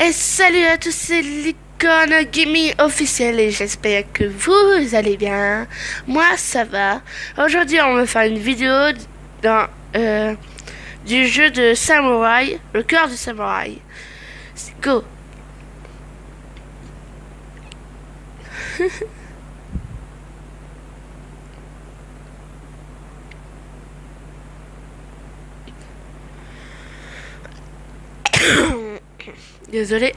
Et salut à tous, c'est l'icône Gimme officiel et j'espère que vous allez bien. Moi, ça va. Aujourd'hui, on va faire une vidéo dans, du jeu de samouraï, le cœur du samouraï. Go! Désolé.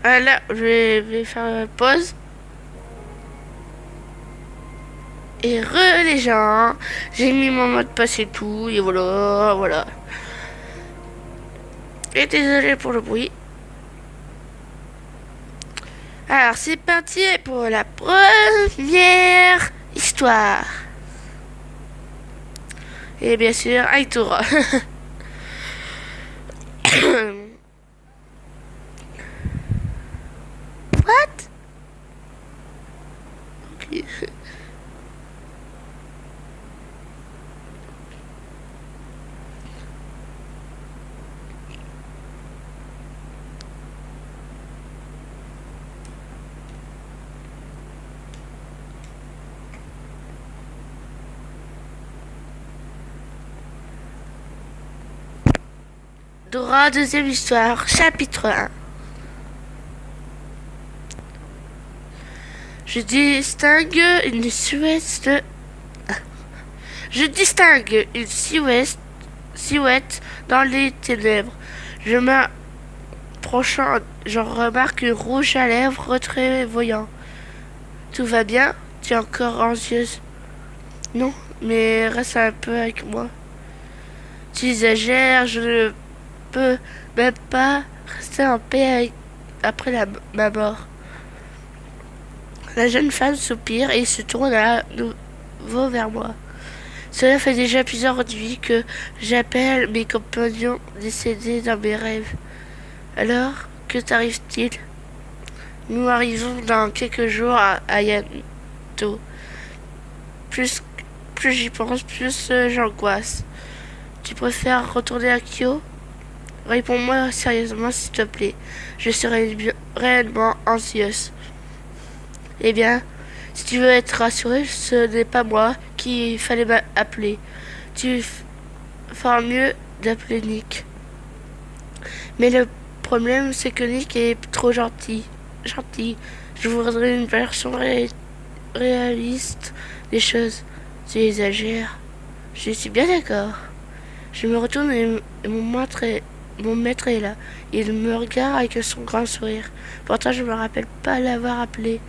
Ah, là, je vais faire pause. Et les gens, j'ai mis mon mot de passe et tout, et voilà, voilà. Et désolé pour le bruit. Alors, c'est parti pour la première histoire. Et bien sûr, Aitora. What? Ok. Dora, deuxième histoire, chapitre 1. Je distingue une silhouette. Je distingue une silhouette dans les ténèbres. Je m'approchant, j'en remarque une rouge à lèvres très voyant. Tout va bien? Tu es encore anxieuse? Non, mais reste un peu avec moi. Tu exagères, je ne peux même pas rester en paix après ma mort. La jeune femme soupire et se tourne à nouveau vers moi. Cela fait déjà plusieurs nuits que j'appelle mes compagnons décédés dans mes rêves. Alors, que t'arrive-t-il? Nous arrivons dans quelques jours à Yamato. Plus j'y pense, plus j'angoisse. Tu préfères retourner à Kyo? Réponds-moi sérieusement s'il te plaît. Je serai réellement anxieuse. Eh bien, si tu veux être rassuré, ce n'est pas moi qu'il fallait m'appeler. Tu feras mieux d'appeler Nick. Mais le problème, c'est que Nick est trop gentil. Je voudrais une version réaliste des choses. Tu exagères. Je suis bien d'accord. Je me retourne et mon maître est là. Il me regarde avec son grand sourire. Pourtant, je me rappelle pas l'avoir appelé.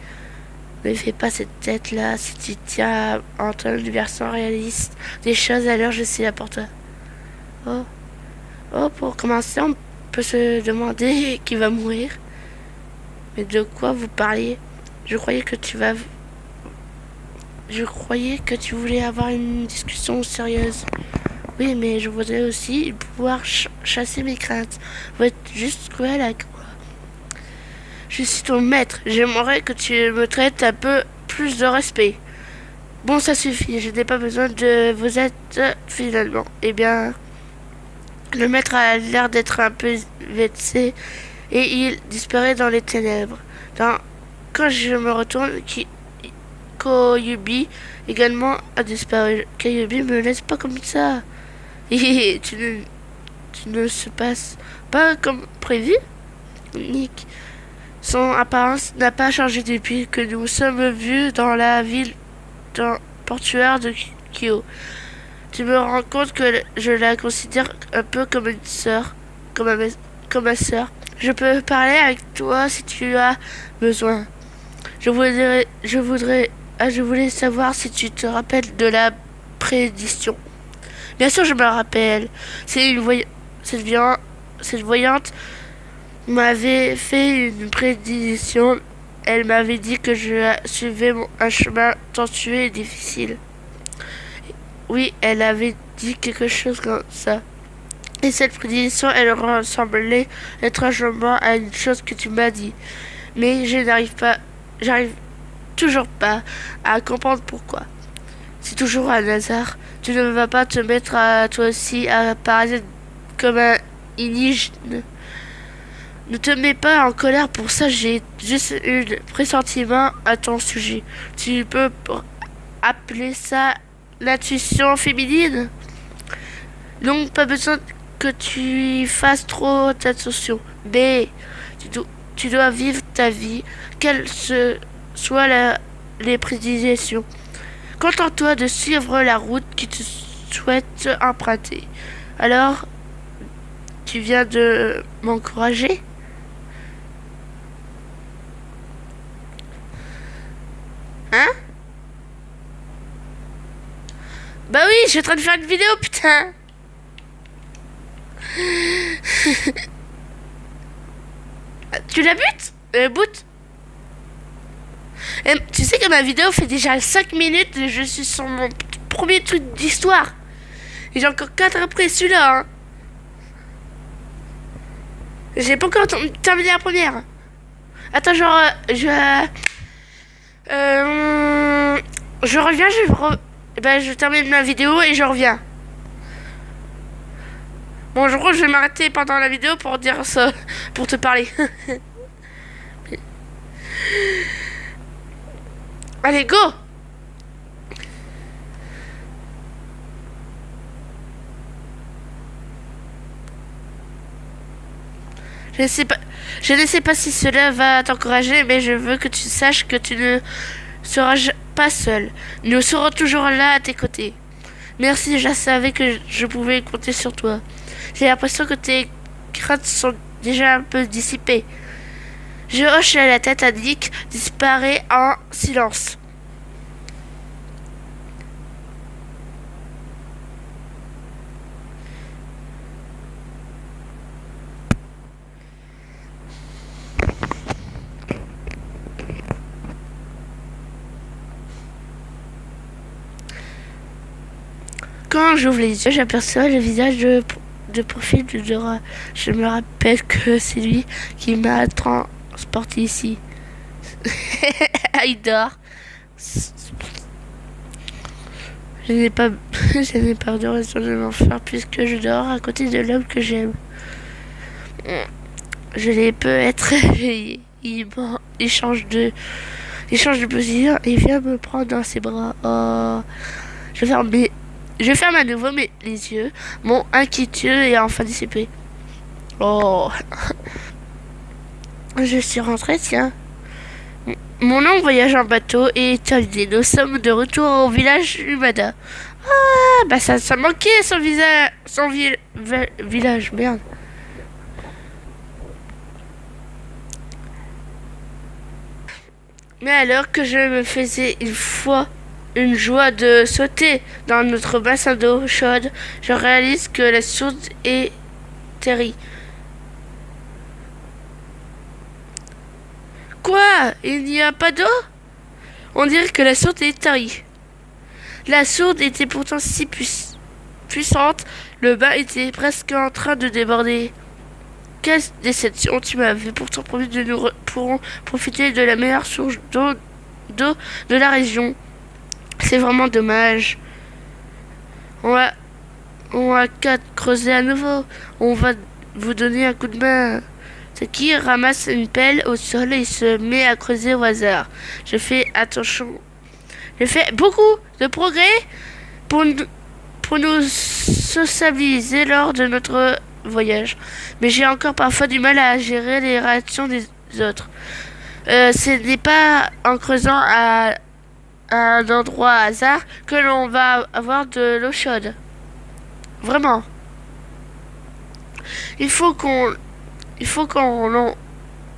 Ne fais pas cette tête-là. Si tu tiens à entendre une version réaliste des choses, alors je suis là pour toi. Oh, pour commencer, on peut se demander qui va mourir. Mais de quoi vous parliez? Je croyais que tu voulais avoir une discussion sérieuse. Oui, mais je voudrais aussi pouvoir chasser mes craintes. Vous êtes juste cruel avec moi. Je suis ton maître. J'aimerais que tu me traites un peu plus de respect. Bon, ça suffit. Je n'ai pas besoin de vous aide finalement. Eh bien, le maître a l'air d'être un peu vexé et il disparaît dans les ténèbres. Quand je me retourne, Koyubi également a disparu. Koyubi me laisse pas comme ça. Et tu ne se passes pas comme prévu, Nick. Son apparence n'a pas changé depuis que nous sommes vus dans la ville portuaire de Kyo. Tu me rends compte que je la considère un peu comme une sœur, comme ma sœur. Je peux parler avec toi si tu as besoin. Je voulais savoir si tu te rappelles de la prédiction. Bien sûr, je me rappelle. Cette voyante m'avait fait une prédiction. Elle m'avait dit que je suivais un chemin tortueux et difficile. Oui, elle avait dit quelque chose comme ça. Et cette prédiction, elle ressemblait étrangement à une chose que tu m'as dit. Mais j'arrive toujours pas à comprendre pourquoi. C'est toujours un hasard. Tu ne vas pas te mettre à toi aussi à paraître comme un indigène. Ne te mets pas en colère pour ça, j'ai juste un pressentiment à ton sujet. Tu peux appeler ça l'intuition féminine. Donc pas besoin que tu y fasses trop attention. Mais tu dois vivre ta vie, quelles soient les prédictions. Contente-toi de suivre la route que tu souhaites emprunter. Alors, tu viens de m'encourager? Hein? Bah oui, je suis en train de faire une vidéo, putain! Tu la butes? Boot? Tu sais que ma vidéo fait déjà 5 minutes et je suis sur mon premier truc d'histoire. Et j'ai encore 4 après celui-là. Hein. J'ai pas encore terminé la première. Attends, genre, je reviens, je termine ma vidéo et je reviens. Bon, je crois que je vais m'arrêter pendant la vidéo pour dire ça, pour te parler. Allez, go! Je ne sais pas si cela va t'encourager, mais je veux que tu saches que tu ne seras pas seul. Nous serons toujours là à tes côtés. Merci, je savais que je pouvais compter sur toi. J'ai l'impression que tes craintes sont déjà un peu dissipées. Je hoche la tête à Nick, disparaît en silence. Quand j'ouvre les yeux, j'aperçois le visage de profil de Dora. Je me rappelle que c'est lui qui m'a transporté ici. Il dort. Je n'ai pas de raison de m'en faire puisque je dors à côté de l'homme que j'aime. Je l'ai peut être réveillé. Il change de position et vient me prendre dans ses bras. Oh, je ferme à nouveau les yeux. Mon inquiétude est enfin dissipée. Oh, je suis rentrée, tiens. Mon long voyage en bateau est terminé. Nous sommes de retour au village Humada. Ah, bah ça manquait son village, merde. Mais alors que je me faisais une joie de sauter dans notre bassin d'eau chaude, je réalise que la sourde est terrie. Quoi? Il n'y a pas d'eau? On dirait que la sourde est tarie. La sourde était pourtant si puissante, le bain était presque en train de déborder. Quelle déception, tu m'avais pourtant promis de nous profiter de la meilleure source d'eau de la région. C'est vraiment dommage. On va qu'à creuser à nouveau. On va vous donner un coup de main. Saki ramasse une pelle au sol et se met à creuser au hasard. Je fais attention. Je fais beaucoup de progrès pour nous sociabiliser lors de notre voyage. Mais j'ai encore parfois du mal à gérer les réactions des autres. Ce n'est pas en creusant à un endroit hasard que l'on va avoir de l'eau chaude. Vraiment. Il faut qu'on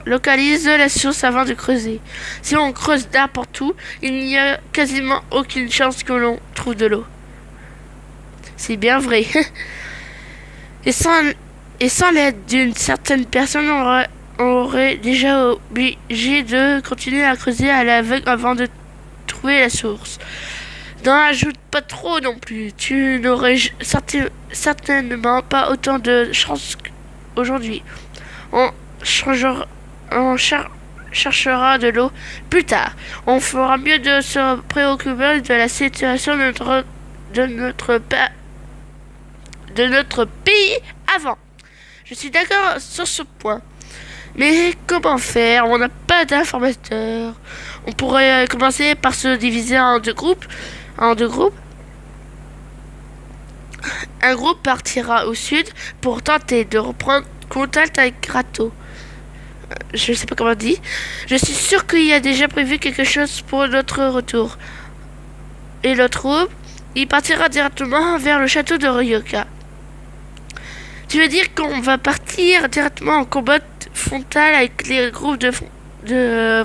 localise la source avant de creuser. Si on creuse n'importe où, il n'y a quasiment aucune chance que l'on trouve de l'eau. C'est bien vrai. Et sans l'aide d'une certaine personne, on aurait déjà obligé de continuer à creuser à l'aveugle avant de trouver la source. N'en ajoute pas trop non plus. Tu n'aurais certainement pas autant de chance qu'aujourd'hui. On cherchera de l'eau plus tard. On fera mieux de se préoccuper de la situation de notre pays avant. Je suis d'accord sur ce point. Mais comment faire? On n'a pas d'informateurs. On pourrait commencer par se diviser en deux groupes. Un groupe partira au sud pour tenter de reprendre contact avec Grato. Je ne sais pas comment on dit. Je suis sûr qu'il y a déjà prévu quelque chose pour notre retour. Et l'autre groupe, il partira directement vers le château de Ryoka. Tu veux dire qu'on va partir directement en combat frontal avec les groupes de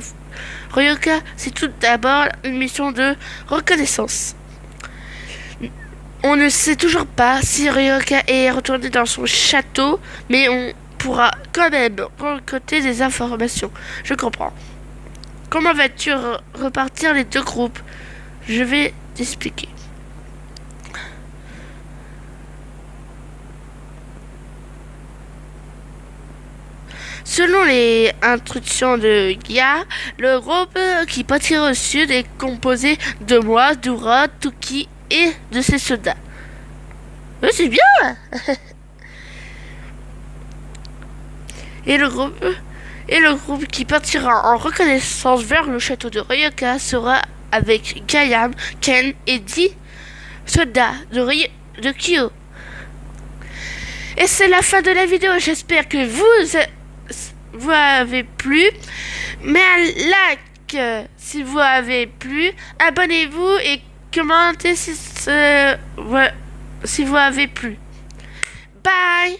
Ryoka? C'est tout d'abord une mission de reconnaissance. On ne sait toujours pas si Ryoka est retourné dans son château, mais on pourra quand même récolter des informations. Je comprends. Comment vas-tu repartir les deux groupes? Je vais t'expliquer. Selon les instructions de Gia, le groupe qui partira au sud est composé de moi, Dura, Tuki et de ses soldats. C'est bien. Et le groupe qui partira en reconnaissance vers le château de Ryoka sera avec Gayam, Ken et 10 soldats de Kyo. Et c'est la fin de la vidéo. J'espère que vous avez plu. Mais un like si vous avez plu. Abonnez-vous et commentez si vous avez plu. Bye.